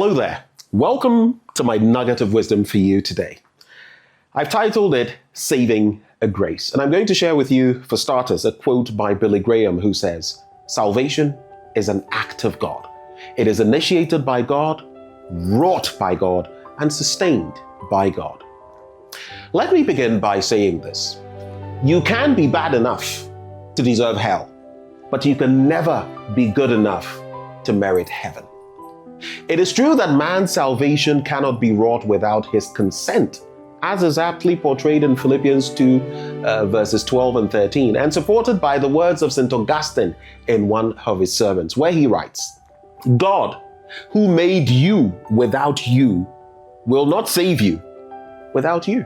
Hello there. Welcome to my nugget of wisdom for you today. I've titled it Saving a Grace. And I'm going to share with you, for starters, a quote by Billy Graham who says, "Salvation is an act of God. It is initiated by God, wrought by God, and sustained by God." Let me begin by saying this. You can be bad enough to deserve hell, but you can never be good enough to merit heaven. It is true that man's salvation cannot be wrought without his consent, as is aptly portrayed in Philippians 2 verses 12 and 13, and supported by the words of St. Augustine in one of his sermons, where he writes, "God, who made you without you, will not save you without you."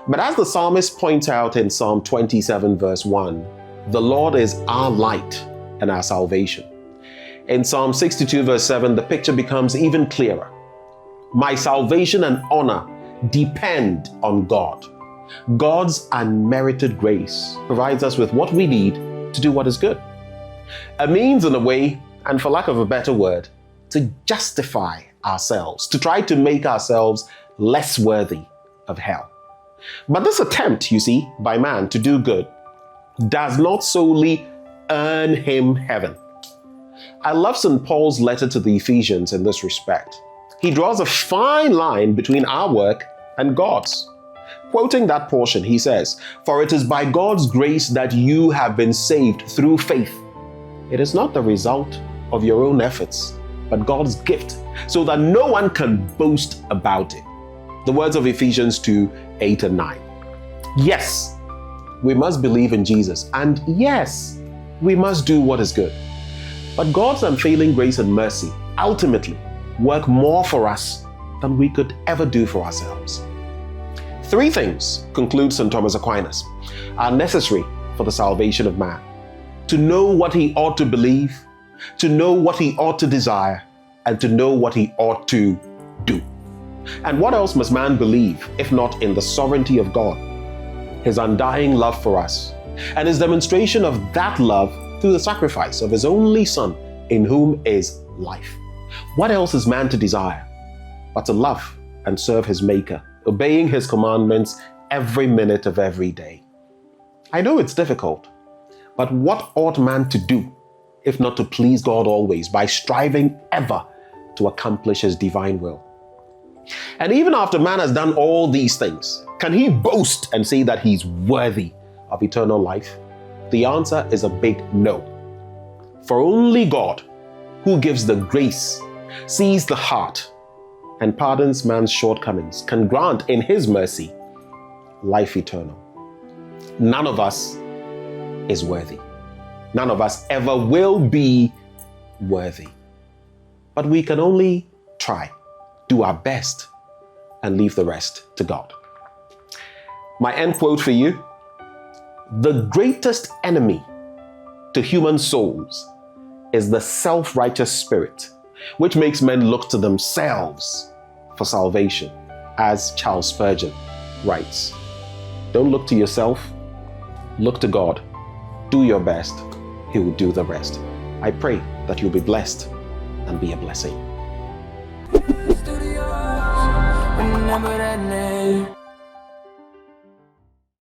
But as the psalmist points out in Psalm 27 verse 1, the Lord is our light and our salvation. In Psalm 62 verse 7, the picture becomes even clearer. My salvation and honor depend on God. God's unmerited grace provides us with what we need to do what is good. A means, in a way, and for lack of a better word, to justify ourselves, to try to make ourselves less worthy of hell. But this attempt, you see, by man to do good does not solely earn him heaven. I love St. Paul's letter to the Ephesians in this respect. He draws a fine line between our work and God's. Quoting that portion, he says, "For it is by God's grace that you have been saved through faith. It is not the result of your own efforts, but God's gift, so that no one can boast about it." The words of Ephesians 2, 8 and 9. Yes, we must believe in Jesus, and yes, we must do what is good. But God's unfailing grace and mercy ultimately work more for us than we could ever do for ourselves. Three things, concludes St. Thomas Aquinas, are necessary for the salvation of man: to know what he ought to believe, to know what he ought to desire, and to know what he ought to do. And what else must man believe if not in the sovereignty of God, his undying love for us, and his demonstration of that love through the sacrifice of his only Son, in whom is life? What else is man to desire but to love and serve his Maker, obeying his commandments every minute of every day? I know it's difficult, but what ought man to do if not to please God always by striving ever to accomplish his divine will? And even after man has done all these things, can he boast and say that he's worthy of eternal life? The answer is a big no. For only God, who gives the grace, sees the heart, and pardons man's shortcomings, can grant in his mercy life eternal. None of us is worthy. None of us ever will be worthy. But we can only try, do our best, and leave the rest to God. My end quote for you: the greatest enemy to human souls is the self-righteous spirit, which makes men look to themselves for salvation, as Charles Spurgeon writes. Don't look to yourself, look to God. Do your best, He will do the rest. I pray that you'll be blessed and be a blessing. Remember that name.